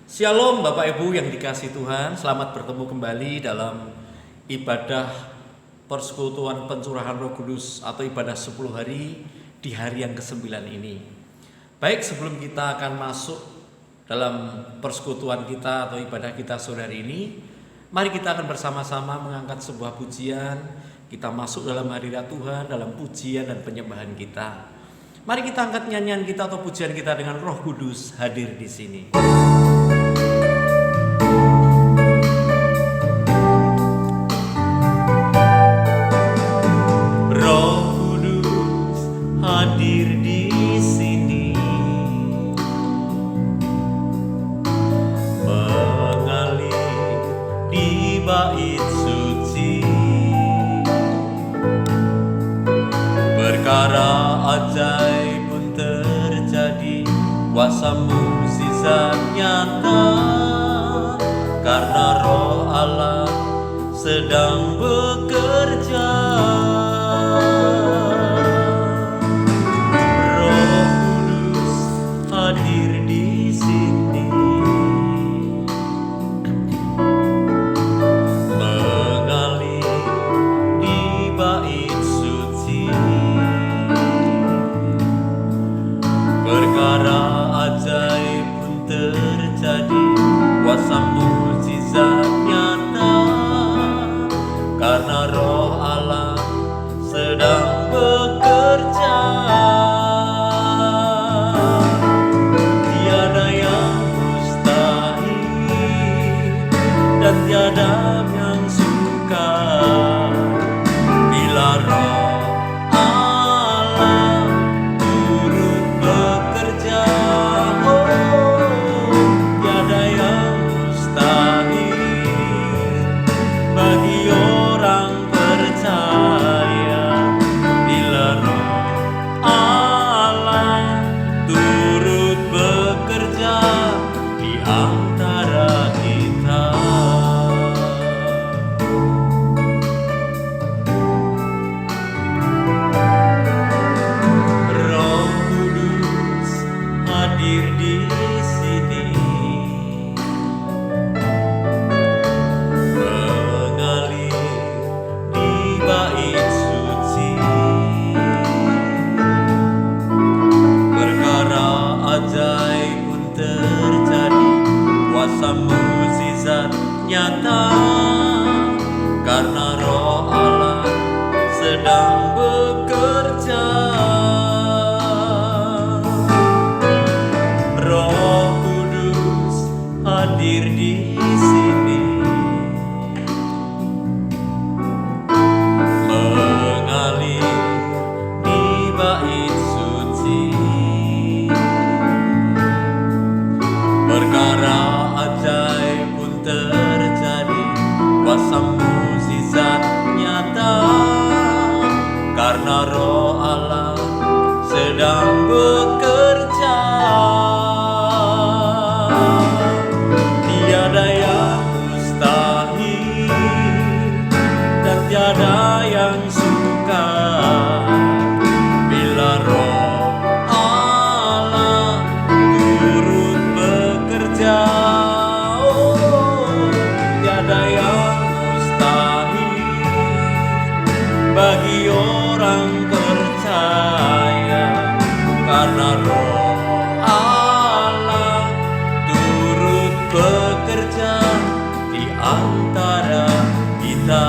Shalom Bapak Ibu yang dikasihi Tuhan, selamat bertemu kembali dalam ibadah persekutuan pencurahan Roh Kudus atau ibadah 10 hari di hari yang ke-9 ini. Baik, sebelum kita akan masuk dalam persekutuan kita atau ibadah kita sore hari ini, mari kita akan bersama-sama mengangkat sebuah pujian. Kita masuk dalam hadirat Tuhan, dalam pujian dan penyembahan kita. Mari kita angkat nyanyian kita atau pujian kita dengan Roh Kudus hadir di sini. Hadir di sini, mengalir di bait suci, perkara ajaib pun terjadi, kuasa mukjizat nyata, karena Roh Allah sedang bekerja. Hadir di sini, mengalir di bait suci, perkara ajaib pun terjadi, kuasa mukjizat nyata, karena Roh Allah sedang bekerja. Tiada yang suka bila Roh Allah turut bekerja. Oh, tiada yang mustahil bagi orang percaya bila Roh Allah turut bekerja di antara kita. Hadir di sini, mengalir di bait suci, perkara ajaib pun terjadi, kuasa mukjizat nyata, karena Roh Allah sedang bekerja. Hadir di sini, mengalir di bait suci, perkara ajaib pun terjadi, kuasa mukjizat nyata, karena Roh Allah sedang bekerja. Tiada yang mustahil dan tiada yang sukar bila Roh Allah turut bekerja. Oh, tiada yang mustahil bagi orang percaya, karena Roh Allah turut bekerja di antara kita,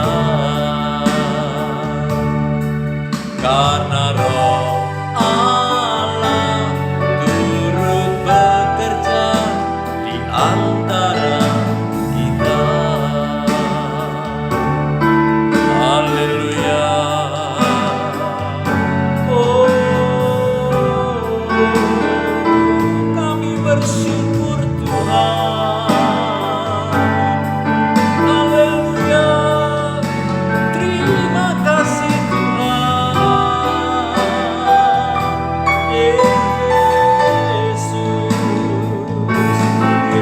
karena Roh Allah turut bekerja di antara kita. Haleluya. Kami bersyukur Tuhan. Haleluya. Terima kasih Tuhan. Yesus.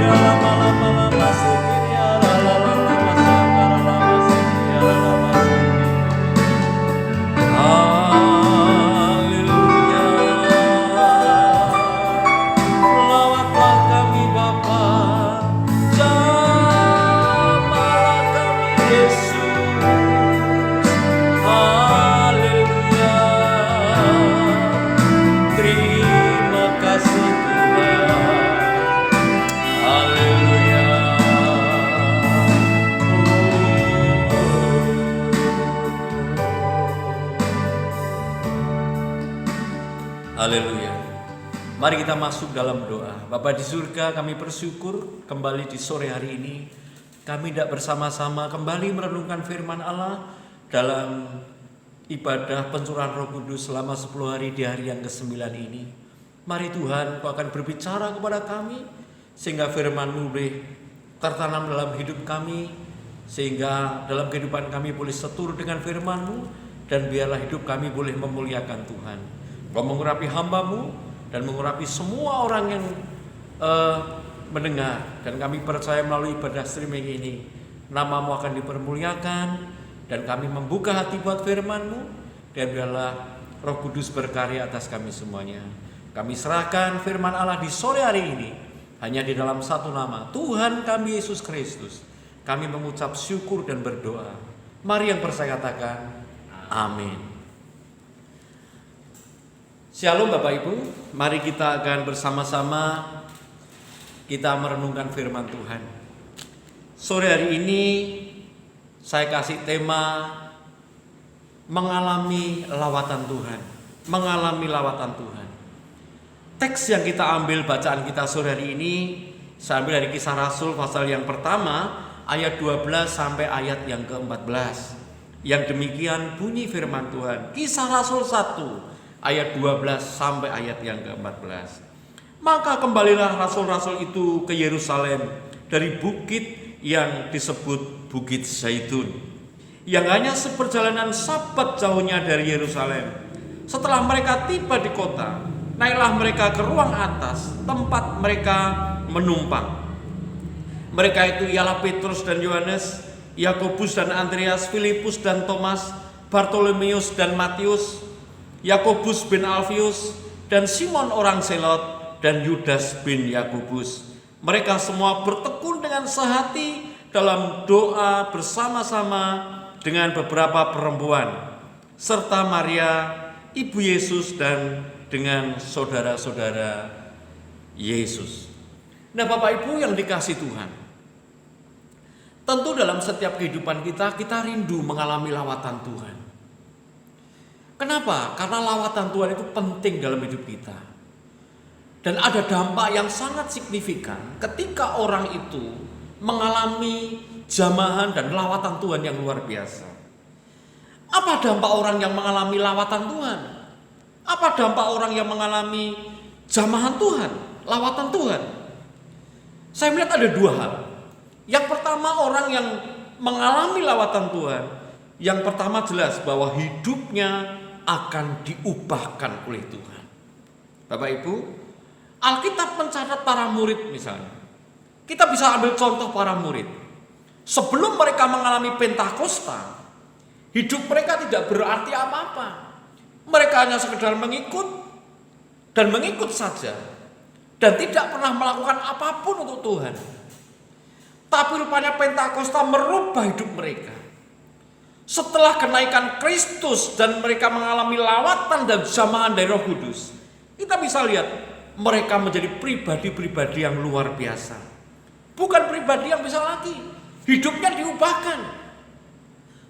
Lama-lama sini, lama-lama sini, Haleluya. Lawatlah kami Bapa. Haleluya. Mari kita masuk dalam doa. Bapa di surga, kami bersyukur kembali di sore hari ini kami tidak bersama-sama kembali merenungkan firman Allah dalam ibadah pencurahan Roh Kudus selama 10 hari di hari yang ke-9 ini. Mari Tuhan, Kau akan berbicara kepada kami sehingga firman-Mu boleh tertanam dalam hidup kami, sehingga dalam kehidupan kami boleh seturut dengan firman-Mu, dan biarlah hidup kami boleh memuliakan Tuhan. Kau mengurapi hamba-Mu dan mengurapi semua orang yang mendengar, dan kami percaya melalui ibadah streaming ini nama-Mu akan dipermuliakan, dan kami membuka hati buat firman-Mu, dan biarlah Roh Kudus berkarya atas kami semuanya. Kami serahkan firman Allah di sore hari ini hanya di dalam satu nama, Tuhan kami Yesus Kristus. Kami mengucap syukur dan berdoa. Mari yang percaya katakan amin. Shalom Bapak Ibu, mari kita akan bersama-sama kita merenungkan firman Tuhan. Sore hari ini saya kasih tema mengalami lawatan Tuhan. Mengalami lawatan Tuhan. Teks yang kita ambil bacaan kita sore hari ini saya ambil dari Kisah Rasul pasal yang pertama ayat 12 sampai ayat yang ke-14. Yang demikian bunyi firman Tuhan. Kisah Rasul 1 ayat 12 sampai ayat yang ke-14. Maka kembalilah rasul-rasul itu ke Yerusalem dari bukit yang disebut Bukit Zaitun, yang hanya seperjalanan Sabat jauhnya dari Yerusalem. Setelah mereka tiba di kota, naiklah mereka ke ruang atas tempat mereka menumpang. Mereka itu ialah Petrus dan Yohanes, Yakobus dan Andreas, Filipus dan Thomas, Bartolomeus dan Matius, Yakobus bin Alfius, dan Simon orang Selot, dan Yudas bin Yakobus. Mereka semua bertekun dengan sehati dalam doa bersama-sama dengan beberapa perempuan, serta Maria, ibu Yesus, dan dengan saudara-saudara Yesus. Nah Bapak Ibu yang dikasih Tuhan, tentu dalam setiap kehidupan kita rindu mengalami lawatan Tuhan. Kenapa? Karena lawatan Tuhan itu penting dalam hidup kita. Dan ada dampak yang sangat signifikan ketika orang itu mengalami jamahan dan lawatan Tuhan yang luar biasa. Apa dampak orang yang mengalami lawatan Tuhan? Apa dampak orang yang mengalami jamahan Tuhan, lawatan Tuhan? Saya melihat ada dua hal. Yang pertama, orang yang mengalami lawatan Tuhan, yang pertama jelas bahwa hidupnya akan diubahkan oleh Tuhan. Bapak Ibu, Alkitab mencatat para murid misalnya. Kita bisa ambil contoh para murid. Sebelum mereka mengalami Pentakosta, hidup mereka tidak berarti apa-apa. Mereka hanya sekedar mengikut dan mengikut saja, dan tidak pernah melakukan apapun untuk Tuhan. Tapi rupanya Pentakosta merubah hidup mereka. Setelah kenaikan Kristus dan mereka mengalami lawatan dan jamahan dari Roh Kudus, kita bisa lihat mereka menjadi pribadi-pribadi yang luar biasa. Bukan pribadi yang bisa lagi, hidupnya diubahkan.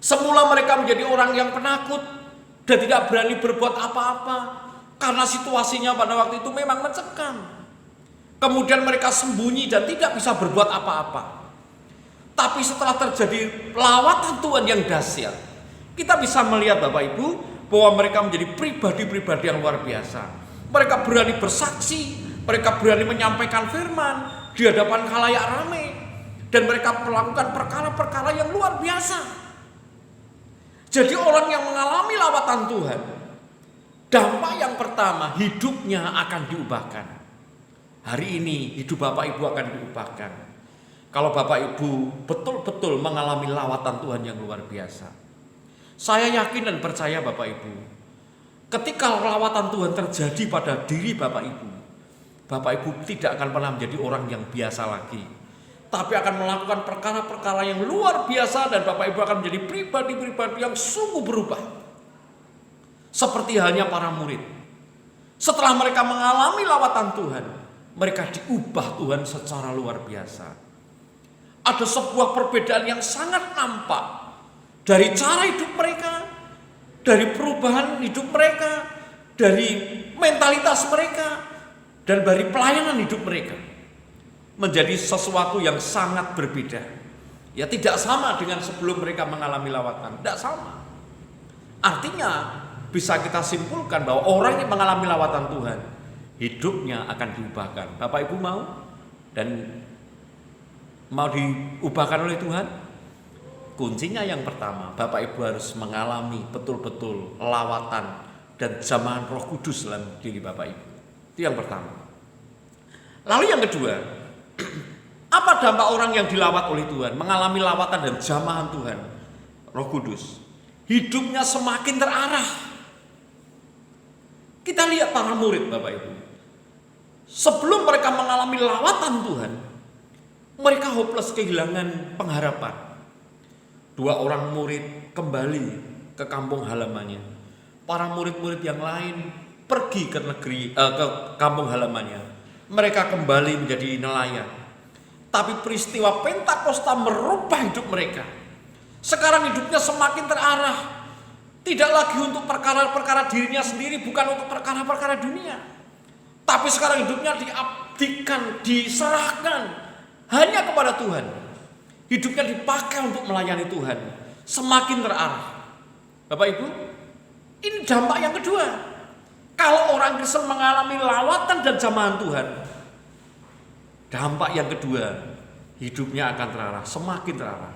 Semula mereka menjadi orang yang penakut dan tidak berani berbuat apa-apa karena situasinya pada waktu itu memang mencekam. Kemudian mereka sembunyi dan tidak bisa berbuat apa-apa. Tapi setelah terjadi lawatan Tuhan yang dahsyat, kita bisa melihat Bapak Ibu bahwa mereka menjadi pribadi-pribadi yang luar biasa. Mereka berani bersaksi, mereka berani menyampaikan firman di hadapan khalayak ramai, dan mereka melakukan perkara-perkara yang luar biasa. Jadi orang yang mengalami lawatan Tuhan, dampak yang pertama, hidupnya akan diubahkan. Hari ini hidup Bapak Ibu akan diubahkan kalau Bapak Ibu betul-betul mengalami lawatan Tuhan yang luar biasa. Saya yakin dan percaya Bapak Ibu, ketika lawatan Tuhan terjadi pada diri Bapak Ibu tidak akan pernah menjadi orang yang biasa lagi, tapi akan melakukan perkara-perkara yang luar biasa, dan Bapak Ibu akan menjadi pribadi-pribadi yang sungguh berubah. Seperti halnya para murid. Setelah mereka mengalami lawatan Tuhan, mereka diubah Tuhan secara luar biasa. Ada sebuah perbedaan yang sangat nampak dari cara hidup mereka, dari perubahan hidup mereka, dari mentalitas mereka dan dari pelayanan hidup mereka menjadi sesuatu yang sangat berbeda. Ya, tidak sama dengan sebelum mereka mengalami lawatan, tidak sama. Artinya bisa kita simpulkan bahwa orang yang mengalami lawatan Tuhan, hidupnya akan diubahkan. Bapak Ibu mau dan mau diubahkan oleh Tuhan? Kuncinya yang pertama, Bapak Ibu harus mengalami betul-betul lawatan dan jamahan Roh Kudus dalam diri Bapak Ibu. Itu yang pertama. Lalu yang kedua, apa dampak orang yang dilawat oleh Tuhan, mengalami lawatan dan jamahan Tuhan, Roh Kudus? Hidupnya semakin terarah. Kita lihat para murid Bapak Ibu. Sebelum mereka mengalami lawatan Tuhan, mereka hopeless, kehilangan pengharapan. 2 orang murid kembali ke kampung halamannya. Para murid-murid yang lain pergi ke kampung halamannya. Mereka kembali menjadi nelayan. Tapi peristiwa Pentakosta merubah hidup mereka. Sekarang hidupnya semakin terarah. Tidak lagi untuk perkara-perkara dirinya sendiri, bukan untuk perkara-perkara dunia. Tapi sekarang hidupnya diabdikan, diserahkan hanya kepada Tuhan. Hidupnya dipakai untuk melayani Tuhan. Semakin terarah. Bapak Ibu, ini dampak yang kedua. Kalau orang Kristen mengalami lawatan dan jamahan Tuhan, dampak yang kedua, hidupnya akan terarah, semakin terarah.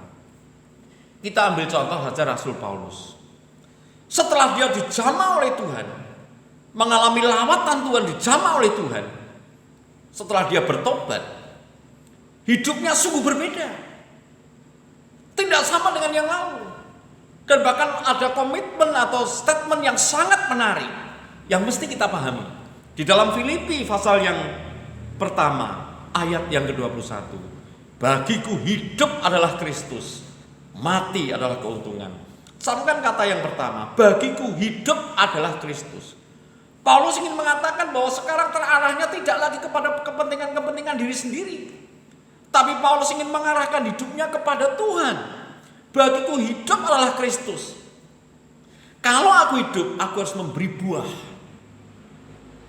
Kita ambil contoh saja Rasul Paulus. Setelah dia dijamah oleh Tuhan, mengalami lawatan Tuhan, dijamah oleh Tuhan, setelah dia bertobat, hidupnya sungguh berbeda. Tidak sama dengan yang lalu. Dan bahkan ada komitmen atau statement yang sangat menarik yang mesti kita pahami. Di dalam Filipi pasal yang pertama, ayat yang ke-21. Bagiku hidup adalah Kristus, mati adalah keuntungan. Camkan kata yang pertama, bagiku hidup adalah Kristus. Paulus ingin mengatakan bahwa sekarang terarahnya tidak lagi kepada kepentingan-kepentingan diri sendiri. Tapi Paulus ingin mengarahkan hidupnya kepada Tuhan. Bagiku hidup adalah Kristus. Kalau aku hidup, aku harus memberi buah.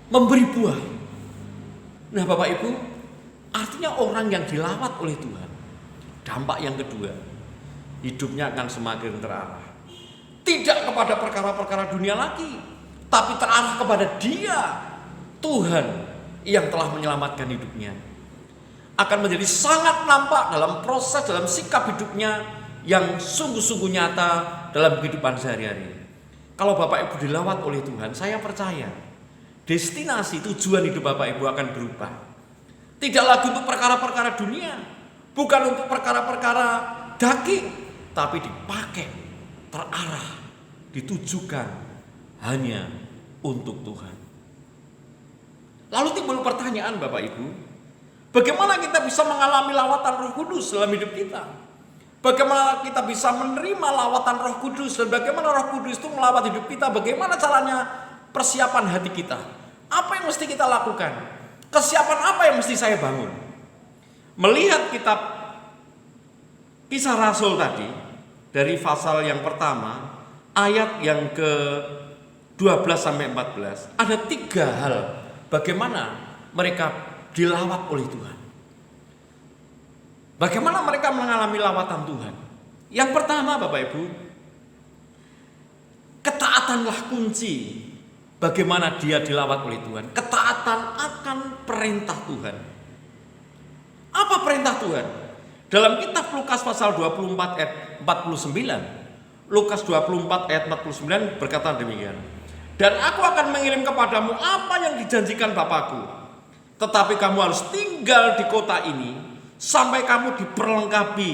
Memberi buah. Nah Bapak Ibu, artinya orang yang dilawat oleh Tuhan, dampak yang kedua, hidupnya akan semakin terarah. Tidak kepada perkara-perkara dunia lagi, tapi terarah kepada Dia, Tuhan yang telah menyelamatkan hidupnya. Akan menjadi sangat nampak dalam proses, dalam sikap hidupnya yang sungguh-sungguh nyata dalam kehidupan sehari-hari. Kalau Bapak Ibu dilawat oleh Tuhan, saya percaya destinasi tujuan hidup Bapak Ibu akan berubah. Tidak lagi untuk perkara-perkara dunia, bukan untuk perkara-perkara daging, tapi dipakai, terarah, ditujukan hanya untuk Tuhan. Lalu timbul pertanyaan Bapak Ibu, bagaimana kita bisa mengalami lawatan Roh Kudus dalam hidup kita? Bagaimana kita bisa menerima lawatan Roh Kudus dan bagaimana Roh Kudus itu melawat hidup kita? Bagaimana caranya persiapan hati kita? Apa yang mesti kita lakukan? Kesiapan apa yang mesti saya bangun? Melihat kitab Kisah Rasul tadi, dari pasal yang pertama, ayat yang ke-12 sampai 14, ada 3 hal bagaimana mereka dilawat oleh Tuhan. Bagaimana mereka mengalami lawatan Tuhan? Yang pertama Bapak Ibu, ketaatanlah kunci bagaimana dia dilawat oleh Tuhan. Ketaatan akan perintah Tuhan. Apa perintah Tuhan? Dalam kitab Lukas pasal 24 ayat 49, Lukas 24 ayat 49 berkata demikian. Dan aku akan mengirim kepadamu apa yang dijanjikan Bapakku. Tetapi kamu harus tinggal di kota ini sampai kamu diperlengkapi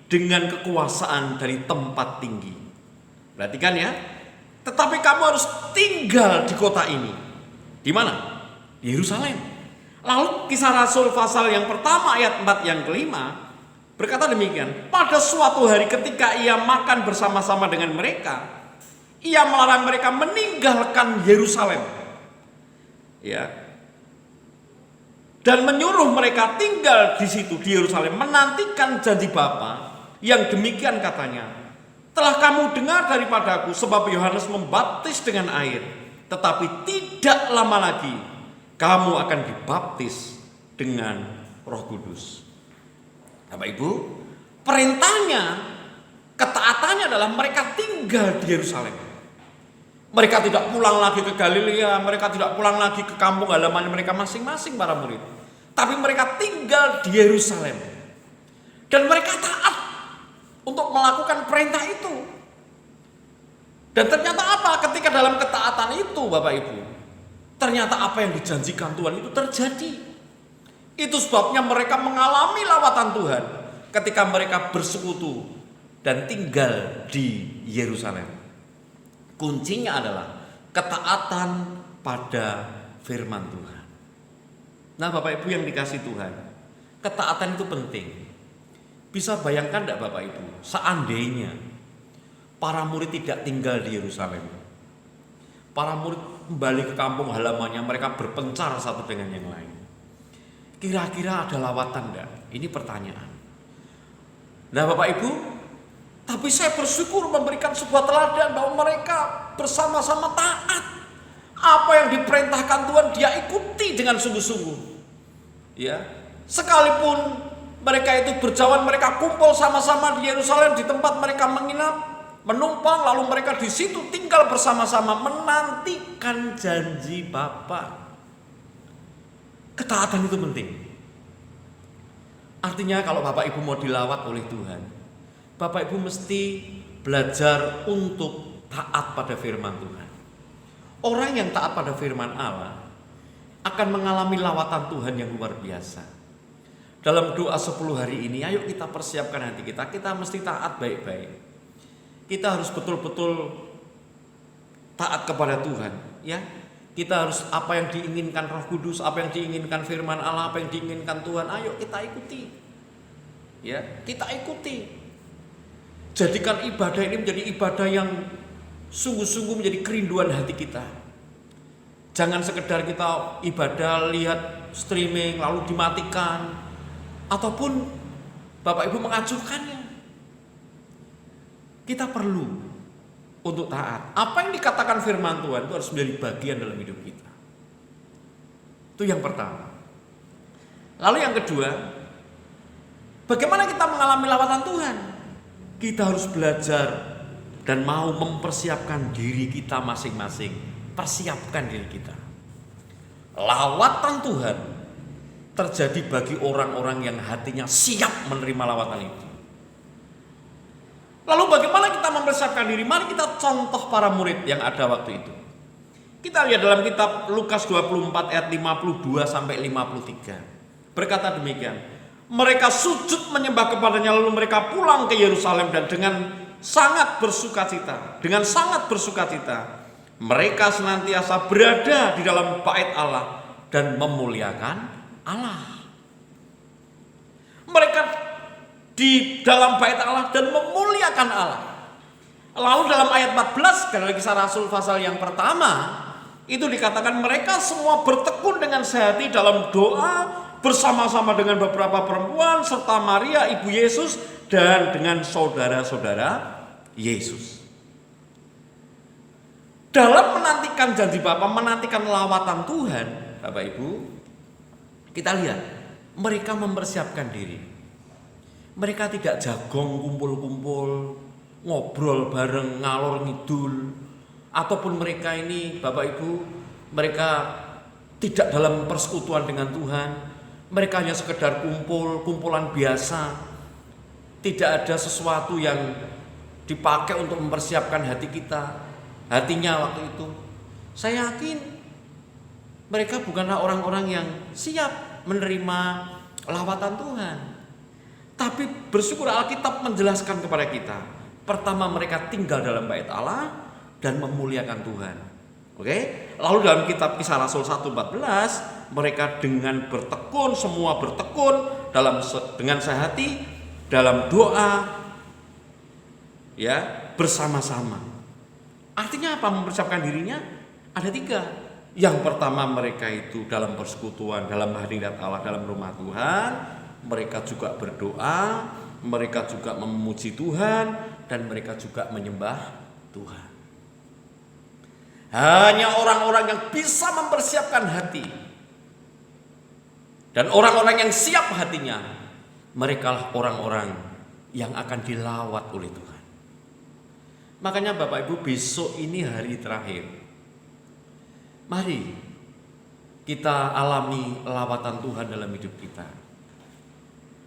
dengan kekuasaan dari tempat tinggi. Perhatikan ya. Tetapi kamu harus tinggal di kota ini. Di mana? Di Yerusalem. Lalu Kisah Rasul pasal yang pertama ayat 4 yang kelima berkata demikian. Pada suatu hari ketika ia makan bersama-sama dengan mereka, ia melarang mereka meninggalkan Yerusalem. Ya. Dan menyuruh mereka tinggal di situ di Yerusalem, menantikan janji Bapa yang demikian katanya. Telah kamu dengar daripadaku sebab Yohanes membaptis dengan air, tetapi tidak lama lagi kamu akan dibaptis dengan Roh Kudus. Bapak Ibu, perintahnya, ketaatannya adalah mereka tinggal di Yerusalem. Mereka tidak pulang lagi ke Galilea, mereka tidak pulang lagi ke kampung halaman mereka masing-masing para murid. Tapi mereka tinggal di Yerusalem. Dan mereka taat untuk melakukan perintah itu. Dan ternyata apa? Ketika dalam ketaatan itu Bapak Ibu, ternyata apa yang dijanjikan Tuhan itu terjadi. Itu sebabnya mereka mengalami lawatan Tuhan ketika mereka bersekutu dan tinggal di Yerusalem. Kuncinya adalah ketaatan pada firman Tuhan. Nah Bapak Ibu yang dikasih Tuhan, ketaatan itu penting. Bisa bayangkan tidak Bapak Ibu, seandainya para murid tidak tinggal di Yerusalem, para murid kembali ke kampung halamannya, mereka berpencar satu dengan yang lain. Kira-kira ada lawatan enggak? Ini pertanyaan. Nah Bapak Ibu, tapi saya bersyukur memberikan sebuah teladan bahwa mereka bersama-sama taat. Apa yang diperintahkan Tuhan dia ikuti dengan sungguh-sungguh. Ya, sekalipun mereka itu berjauhan, mereka kumpul sama-sama di Yerusalem di tempat mereka menginap, menumpang, lalu mereka di situ tinggal bersama-sama menantikan janji Bapa. Ketaatan itu penting. Artinya kalau Bapak Ibu mau dilawat oleh Tuhan, Bapak Ibu mesti belajar untuk taat pada firman Tuhan. Orang yang taat pada firman Allah akan mengalami lawatan Tuhan yang luar biasa. Dalam doa 10 hari ini, ayo kita persiapkan hati kita. Kita mesti taat baik-baik. Kita harus betul-betul taat kepada Tuhan, ya. Kita harus apa yang diinginkan Roh Kudus, apa yang diinginkan firman Allah, apa yang diinginkan Tuhan, ayo kita ikuti. Ya, kita ikuti. Jadikan ibadah ini menjadi ibadah yang sungguh-sungguh menjadi kerinduan hati kita. Jangan sekedar kita ibadah lihat streaming lalu dimatikan, ataupun Bapak Ibu mengacuhkannya. Kita perlu untuk taat. Apa yang dikatakan firman Tuhan itu harus menjadi bagian dalam hidup kita. Itu yang pertama. Lalu yang kedua, bagaimana kita mengalami lawatan Tuhan? Kita harus belajar dan mau mempersiapkan diri kita masing-masing. Persiapkan diri kita. Lawatan Tuhan terjadi bagi orang-orang yang hatinya siap menerima lawatan itu. Lalu bagaimana kita mempersiapkan diri? Mari kita contoh para murid yang ada waktu itu. Kita lihat dalam kitab Lukas 24 ayat 52 sampai 53. Berkata demikian, mereka sujud menyembah kepadanya, lalu mereka pulang ke Yerusalem dan dengan sangat bersukacita. Dengan sangat bersukacita, mereka senantiasa berada di dalam bait Allah dan memuliakan Allah. Mereka di dalam bait Allah dan memuliakan Allah. Lalu dalam ayat 14 dari Kisah Rasul pasal yang pertama, itu dikatakan mereka semua bertekun dengan sehati dalam doa bersama-sama dengan beberapa perempuan serta Maria ibu Yesus dan dengan saudara-saudara Yesus. Dalam menantikan janji Bapa, menantikan lawatan Tuhan, Bapak Ibu, kita lihat mereka mempersiapkan diri. Mereka tidak jagong kumpul-kumpul, ngobrol bareng, ngalor ngidul. Ataupun mereka ini, Bapak Ibu, mereka tidak dalam persekutuan dengan Tuhan. Mereka hanya sekedar kumpulan biasa. Tidak ada sesuatu yang dipakai untuk mempersiapkan hati kita. Hatinya waktu itu. Saya yakin mereka bukanlah orang-orang yang siap menerima lawatan Tuhan. Tapi bersyukur Alkitab menjelaskan kepada kita. Pertama mereka tinggal dalam bait Allah dan memuliakan Tuhan. Oke? Lalu dalam kitab Kisah Rasul 1:14, mereka dengan bertekun, semua bertekun dengan sehati dalam doa, ya, bersama-sama. Artinya apa mempersiapkan dirinya? Ada 3. Yang pertama mereka itu dalam persekutuan, dalam hadirat Allah, dalam rumah Tuhan. Mereka juga berdoa, mereka juga memuji Tuhan, dan mereka juga menyembah Tuhan. Hanya orang-orang yang bisa mempersiapkan hati dan orang-orang yang siap hatinya, merekalah orang-orang yang akan dilawat oleh Tuhan. Makanya Bapak Ibu, besok ini hari terakhir. Mari kita alami lawatan Tuhan dalam hidup kita.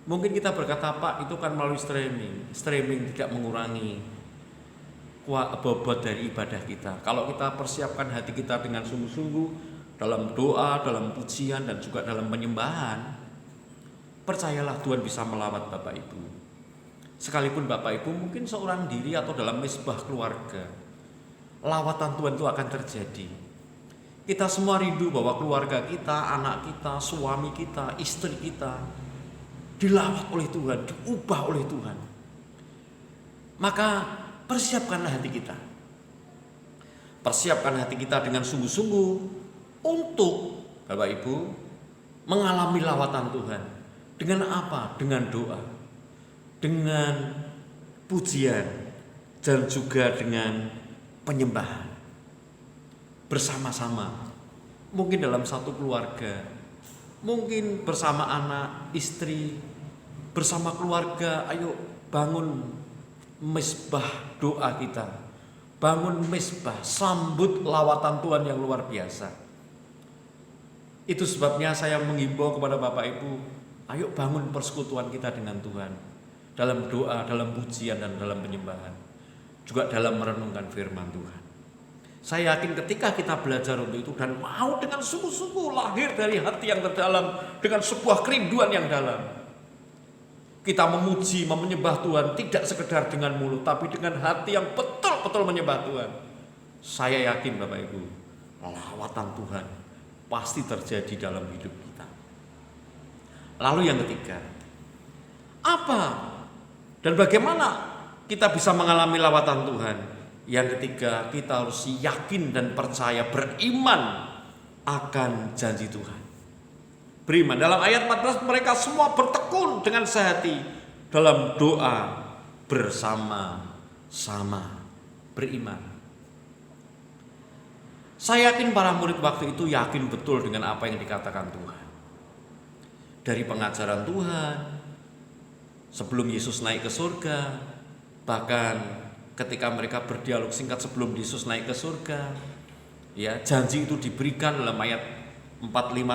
Mungkin kita berkata, Pak, itu kan melalui streaming tidak mengurangi bobot dari ibadah kita. Kalau kita persiapkan hati kita dengan sungguh-sungguh dalam doa, dalam pujian, dan juga dalam penyembahan, percayalah Tuhan bisa melawat Bapak Ibu. Sekalipun Bapak Ibu mungkin seorang diri atau dalam mesbah keluarga, lawatan Tuhan itu akan terjadi. Kita semua rindu bahwa keluarga kita, anak kita, suami kita, istri kita dilawat oleh Tuhan, diubah oleh Tuhan. Maka persiapkanlah hati kita. Persiapkan hati kita dengan sungguh-sungguh untuk Bapak Ibu mengalami lawatan Tuhan. Dengan apa? Dengan doa, dengan pujian, dan juga dengan penyembahan. Bersama-sama, mungkin dalam satu keluarga, mungkin bersama anak, istri, bersama keluarga. Ayo bangun mesbah doa kita, bangun mesbah, sambut lawatan Tuhan yang luar biasa. Itu sebabnya saya menghimbau kepada Bapak Ibu, ayo bangun persekutuan kita dengan Tuhan dalam doa, dalam pujian, dan dalam penyembahan, juga dalam merenungkan firman Tuhan. Saya yakin ketika kita belajar untuk itu dan mau dengan sungguh-sungguh lahir dari hati yang terdalam dengan sebuah kerinduan yang dalam, kita memuji, menyembah Tuhan tidak sekedar dengan mulut, tapi dengan hati yang betul-betul menyembah Tuhan. Saya yakin Bapak Ibu, lawatan Tuhan pasti terjadi dalam hidup kita. Lalu yang ketiga, apa dan bagaimana kita bisa mengalami lawatan Tuhan? Yang ketiga, kita harus yakin dan percaya, beriman akan janji Tuhan. Beriman. Dalam ayat 14, mereka semua bertekun dengan sehati dalam doa bersama-sama, beriman. Saya yakin para murid waktu itu yakin betul dengan apa yang dikatakan Tuhan. Dari pengajaran Tuhan, sebelum Yesus naik ke surga, bahkan ketika mereka berdialog singkat sebelum Yesus naik ke surga, ya, janji itu diberikan dalam ayat 45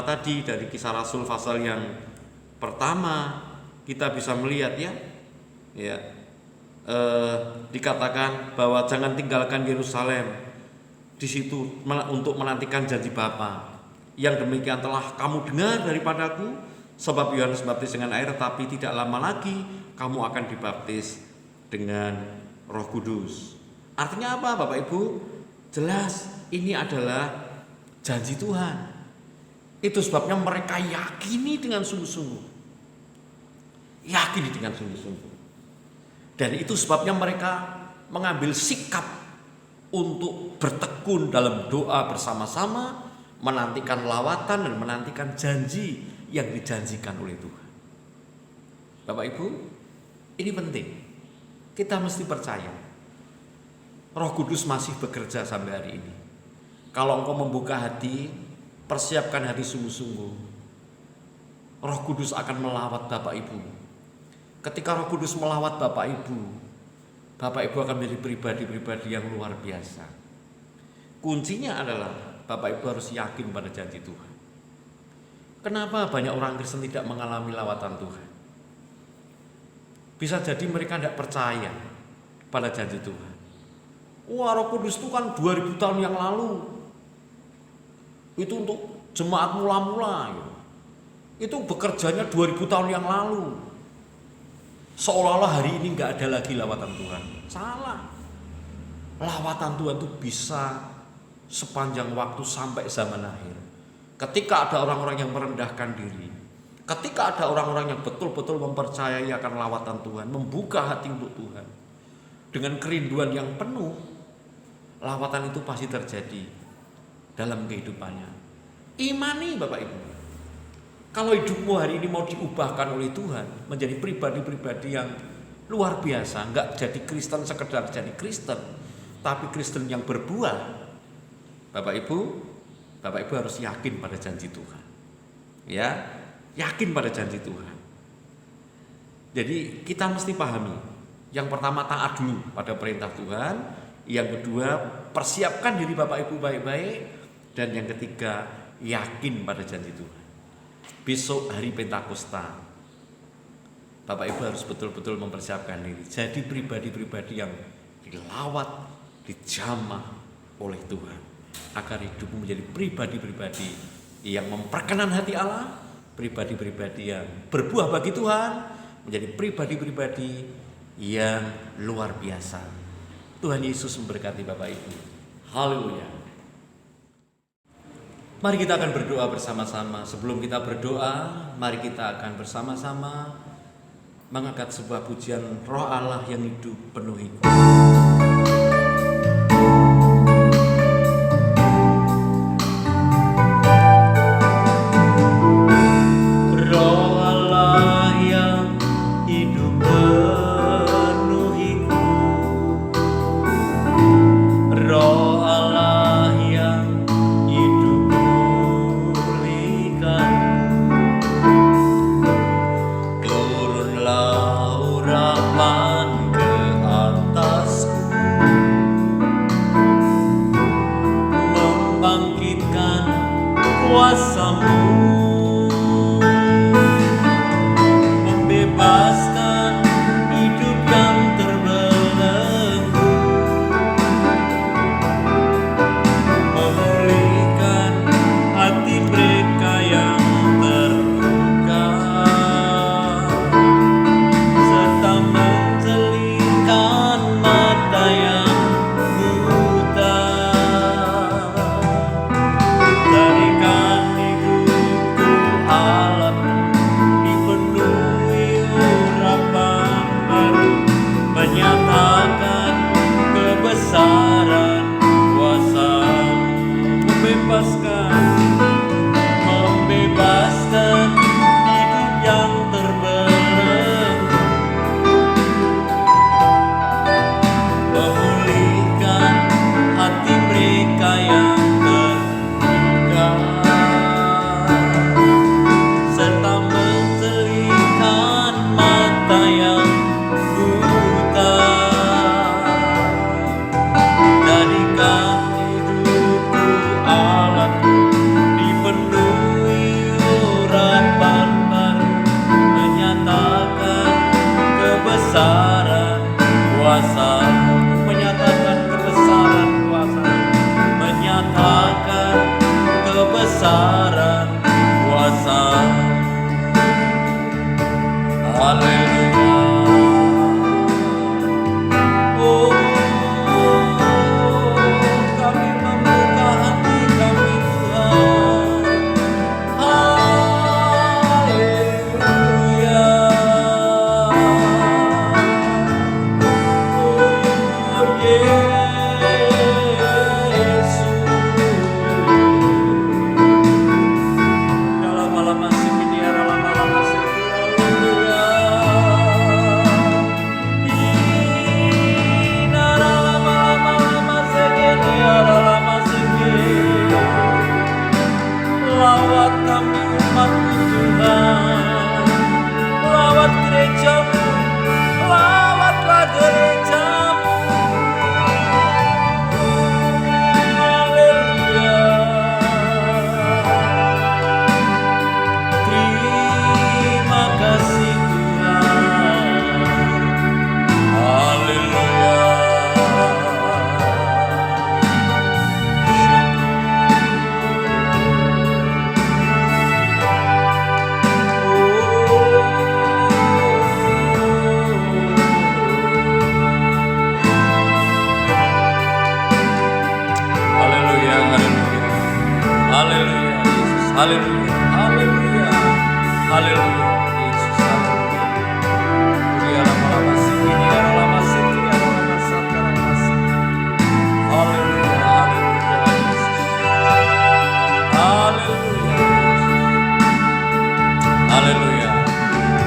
tadi dari Kisah Rasul pasal yang pertama. Kita bisa melihat dikatakan bahwa jangan tinggalkan Yerusalem di situ untuk menantikan janji Bapa. Yang demikian telah kamu dengar daripadaku, sebab Yohanes baptis dengan air, tetapi tidak lama lagi kamu akan dibaptis dengan Roh Kudus. Artinya apa Bapak Ibu? Jelas ini adalah janji Tuhan. Itu sebabnya mereka yakini dengan sungguh-sungguh. Yakini dengan sungguh-sungguh. Dan itu sebabnya mereka mengambil sikap untuk bertekun dalam doa bersama-sama, menantikan lawatan dan menantikan janji yang dijanjikan oleh Tuhan. Bapak Ibu, ini penting. Kita mesti percaya Roh Kudus masih bekerja sampai hari ini. Kalau engkau membuka hati, persiapkan hati sungguh-sungguh, Roh Kudus akan melawat Bapak Ibu. Ketika Roh Kudus melawat Bapak Ibu akan menjadi pribadi-pribadi yang luar biasa. Kuncinya adalah Bapak Ibu harus yakin pada janji Tuhan. Kenapa banyak orang Kristen tidak mengalami lawatan Tuhan? Bisa jadi mereka tidak percaya pada janji Tuhan. Wah, Roh Kudus itu kan 2000 tahun yang lalu. Itu untuk jemaat mula-mula. Itu bekerjanya 2000 tahun yang lalu. Seolah-olah hari ini nggak ada lagi lawatan Tuhan. Salah. Lawatan Tuhan itu bisa sepanjang waktu sampai zaman akhir. Ketika ada orang-orang yang merendahkan diri, ketika ada orang-orang yang betul-betul mempercayai akan lawatan Tuhan, membuka hati untuk Tuhan dengan kerinduan yang penuh, lawatan itu pasti terjadi dalam kehidupannya. Imani Bapak Ibu. Kalau hidupmu hari ini mau diubahkan oleh Tuhan menjadi pribadi-pribadi yang luar biasa, enggak jadi Kristen sekedar jadi Kristen, tapi Kristen yang berbuah, Bapak Ibu harus yakin pada janji Tuhan. Ya, yakin pada janji Tuhan. Jadi kita mesti pahami, yang pertama taat dulu pada perintah Tuhan, yang kedua persiapkan diri Bapak Ibu baik-baik, dan yang ketiga yakin pada janji Tuhan. Besok hari Pentakosta, Bapak Ibu harus betul-betul mempersiapkan diri, jadi pribadi-pribadi yang dilawat, dijamah oleh Tuhan, agar hidupmu menjadi pribadi-pribadi yang memperkenan hati Allah, pribadi-pribadi yang berbuah bagi Tuhan, menjadi pribadi-pribadi yang luar biasa. Tuhan Yesus memberkati Bapak Ibu. Haleluya. Mari kita akan berdoa bersama-sama. Sebelum kita berdoa, mari kita akan bersama-sama mengangkat sebuah pujian Roh Allah yang hidup penuhiku.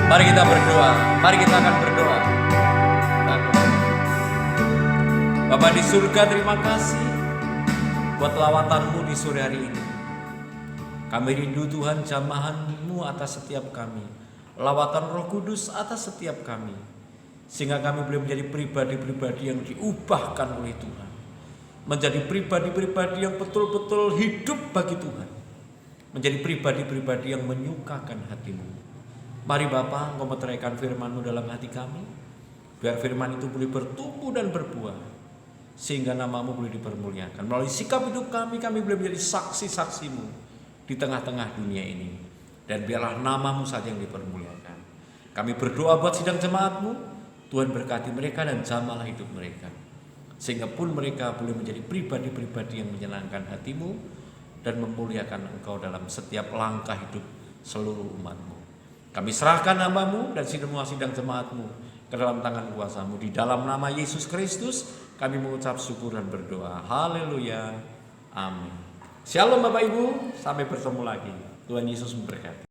Mari kita berdoa. Mari kita akan berdoa. Bapak di surga, terima kasih buat lawatanmu di sore hari ini. Kami rindu Tuhan jamahan-Mu atas setiap kami, lawatan Roh Kudus atas setiap kami, sehingga kami boleh menjadi pribadi-pribadi yang diubahkan oleh Tuhan, menjadi pribadi-pribadi yang betul-betul hidup bagi Tuhan, menjadi pribadi-pribadi yang menyukakan hati-Mu. Mari Bapa, Engkau meteraikan firman-Mu dalam hati kami, biar firman itu boleh bertumbuh dan berbuah, sehingga nama-Mu boleh dipermuliakan. Melalui sikap hidup kami boleh menjadi saksi-saksi-Mu di tengah-tengah dunia ini. Dan biarlah nama-Mu saja yang dipermuliakan. Kami berdoa buat sidang jemaat-Mu, Tuhan berkati mereka dan jamalah hidup mereka, sehingga pun mereka boleh menjadi pribadi-pribadi yang menyenangkan hati-Mu dan memuliakan Engkau dalam setiap langkah hidup seluruh umat-Mu. Kami serahkan nama-Mu dan semua sidang jemaat-Mu ke dalam tangan kuasa-Mu. Di dalam nama Yesus Kristus kami mengucap syukur dan berdoa. Haleluya. Amin. Shalom Bapak Ibu, sampai bertemu lagi. Tuhan Yesus memberkati.